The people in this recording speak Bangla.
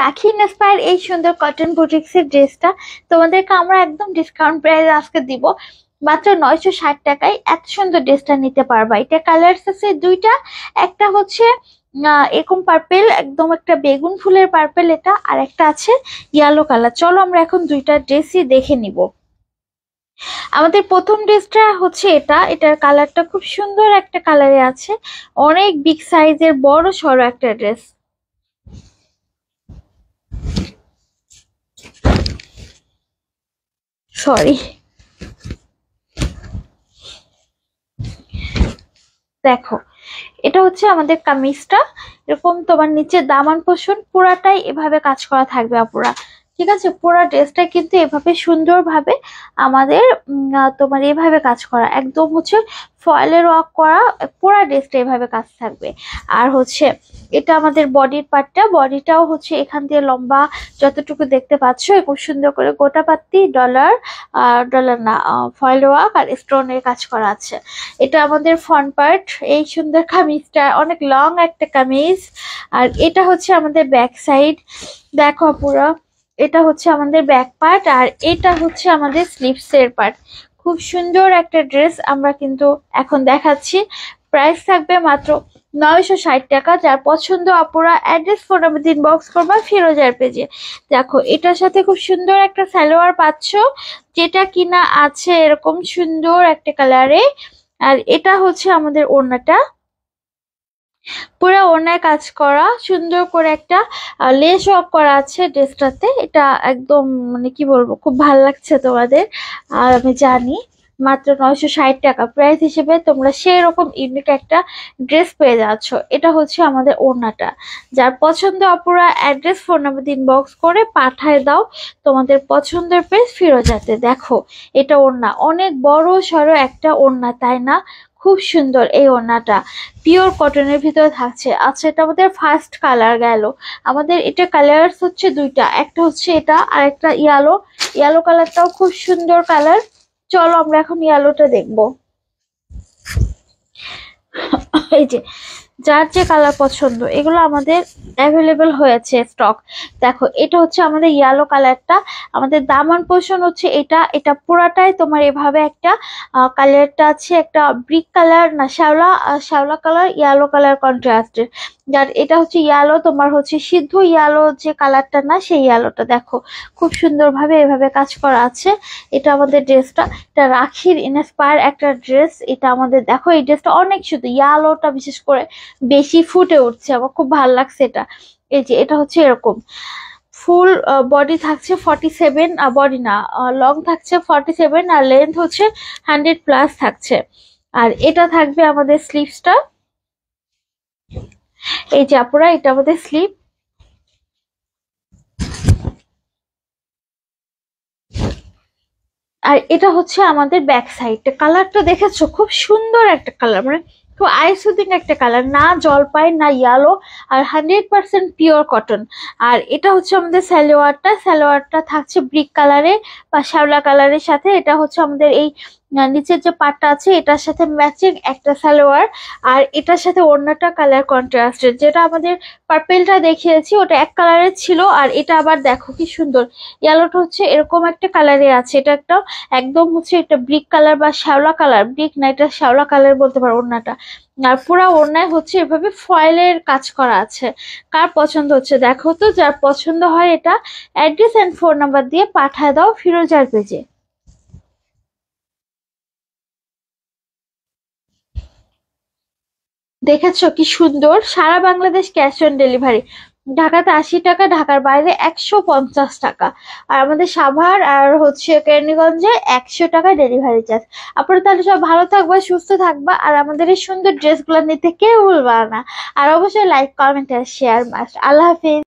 রাখি ইন্সপায়ার এই সুন্দর কটন বুটিক্সের ড্রেসটা তোমাদেরকে আমরা একদম ডিসকাউন্ট প্রাইস আজকে দিব মাত্র 960 টাকায়। এত সুন্দর ড্রেসটা নিতে পারবা। এটা কালারস আছে দুইটা, একটা হচ্ছে এরকম পার্পেল, একদম একটা বেগুন ফুলের পার্পেল এটা, আর একটা আছে ইয়েলো কালার। চলো আমরা এখন দুইটা ড্রেসই দেখে নিব। আমাদের প্রথম ড্রেসটা হচ্ছে এটার কালারটা খুব সুন্দর একটা কালারে আছে, অনেক বিগ সাইজের বড় সড়ো একটা ড্রেস। সরি, দেখো এটা হচ্ছে আমাদের কামিজটা। এরকম তোমার নিচে দামান পোষণ পুরাটাই এভাবে কাজ করা থাকবে আপুরা, ঠিক আছে? পুরা ড্রেসটা কিন্তু এভাবে সুন্দরভাবে আমাদের তোমার এভাবে কাজ করা, একদম হচ্ছে ফয়েলের ওয়ার্ক করা, পুরা ড্রেসটা এভাবে কাজ থাকবে। আর হচ্ছে এটা আমাদের বডির পার্টটা, বডিটাও হচ্ছে এখান দিয়ে লম্বা যতটুকু দেখতে পাচ্ছ খুব সুন্দর করে গোটা পাত্তি ডলার, ডলার না ফয়েল ওয়ার্ক আর স্টোনের কাজ করা আছে। এটা আমাদের ফ্রন্ট পার্ট, এই সুন্দর কামিজটা অনেক লং একটা কামিজ। আর এটা হচ্ছে আমাদের ব্যাক সাইড, দেখো পুরো এটা হচ্ছে আমাদের ব্যাক পার্ট, আর এটা হচ্ছে আমাদের স্লিভসের পার্ট। খুব সুন্দর একটা ড্রেস আমরা কিন্তু এখন দেখাচ্ছি। প্রাইস থাকবে মাত্র 960 টাকা। যার পছন্দ আপুরা অ্যাড্রেস ফোন নাম্বার ইনবক্স করবা ফিরোজার পেজে। দেখো এটার সাথে খুব সুন্দর একটা সালোয়ার পাচ্ছ, যেটা কিনা আছে এরকম সুন্দর একটা কালারে। আর এটা হচ্ছে আমাদের ওড়নাটা, পুরো ওড়নায় কাজ করা, সুন্দর করে একটা লেস ওয়ার্ক করা আছে ড্রেসটাতে। এটা একদম মানে কি বলবো, খুব ভালো লাগছে তোমাদের। আর আমি জানি মাত্র 960 টাকা প্রাইস হিসেবে তোমরা সেই রকম ইউনিক একটা ড্রেস পেয়ে যাচ্ছ। এটা হচ্ছে আমাদের ওড়নাটা। যার পছন্দ আপুরা অ্যাড্রেস ফোন নাম্বার ইনবক্স করে পাঠায় দাও তোমাদের পছন্দের পেজ ফিরোজাতে। দেখো এটা ওড়না, অনেক বড় সড়ো একটা ওড়না, তাই না? খুব সুন্দর এই ওড়নাটা, পিওর কটনের ভিতরে থাকছে। আচ্ছা, এটা আমাদের ফার্স্ট কালার গেল। আমাদের এটা কালার হচ্ছে দুইটা, একটা হচ্ছে এটা আর একটা ইয়েলো। ইয়েলো কালারটাও খুব সুন্দর কালার। চলো আমরা এখন ইয়েলোটা দেখবো। এই যে যার যে কালার পছন্দ এগুলো আমাদের অ্যাভেলেবেল হয়েছে স্টক। দেখো এটা হচ্ছে আমাদের ইয়েলো কালারটা, আমাদের দামান পোষণ হচ্ছে এটা। এটা পুরাটাই তোমার এভাবে একটা কালারটা আছে, একটা ব্রিক কালার না শ্যাওলা কালার, ইয়েলো কালার কন্ট্রাস্টের। যার এটা হচ্ছে ইয়েলো, তোমার হচ্ছে সিদ্ধ ইয়েলো যে কালারটা না, সেই ইয়েলোটা। দেখো খুব সুন্দরভাবে এভাবে কাজ করা আছে। এটা আমাদের ড্রেসটা, এটা রাখির ইন্সপায়ার একটা ড্রেস। এটা আমাদের দেখো এই ড্রেসটা অনেক শুধু ইয়েলোটা বিশেষ করে বেশি ফুটে উঠছে, আমার খুব ভালো লাগছে এটা। এই যে এটা হচ্ছে এরকম ফুল বডি থাকছে 47, বডি না লং থাকছে 47, আর লেন্থ হচ্ছে 100+ থাকছে। আর এটা থাকবে আমাদের স্লিভসটা, এই যে আপুরা এটা আমাদের স্লিভ। আর এটা হচ্ছে আমাদের ব্যাক সাইডটা। কালারটা দেখেছো, খুব সুন্দর একটা কালার, মানে খুব আই সুদিং একটা কালার, না জলপাই না ইয়েলো, আর 100% পিওর কটন। আর এটা হচ্ছে আমাদের সালোয়ারটা, সালোয়ারটা থাকছে ব্রিক কালারে বা শ্যাওলা কালারের সাথে। এটা হচ্ছে আমাদের এই নিচের যে পাটটা আছে এটার সাথে ম্যাচিং একটা সালোয়ার। আর এটার সাথে ওড়নাটা কালার কন্ট্রাস্টেড, যেটা আমাদের পার্পেলটা দেখিয়েছি ওটা এক কালারের ছিল, আর এটা আবার দেখো কি সুন্দর ইয়েলোটা হচ্ছে এরকম একটা কালারে আছে। এটা একটা একদম হচ্ছে একটা ব্রিক কালার বা শ্যাওলা কালার, ব্রিক না এটা শ্যাওলা কালার বলতে পারো ওড়নাটা। আর পুরা ওড়নায় হচ্ছে এভাবে ফয়েলের কাজ করা আছে। কার পছন্দ হচ্ছে দেখো তো, যার পছন্দ হয় এটা অ্যাড্রেস এন্ড ফোন নাম্বার দিয়ে পাঠায় দাও ফিরোজার পেজে। দেখেছো কি সুন্দর, সারা বাংলাদেশ ক্যাশ অন ডেলিভারি। ঢাকাতে 80 টাকা, ঢাকার বাইরে 150 টাকা। আর আমাদের সাভার আর হচ্ছে কেরানীগঞ্জে 100 টাকা ডেলিভারি চার্জ। আপনারা তাহলে সব ভালো থাকবা, সুস্থ থাকবা, আর আমাদের এই সুন্দর ড্রেসগুলো নিতে কেউ ভুলবা না। আর অবশ্যই লাইক কমেন্ট আর শেয়ার মাস্ট। আল্লাহ হাফিজ।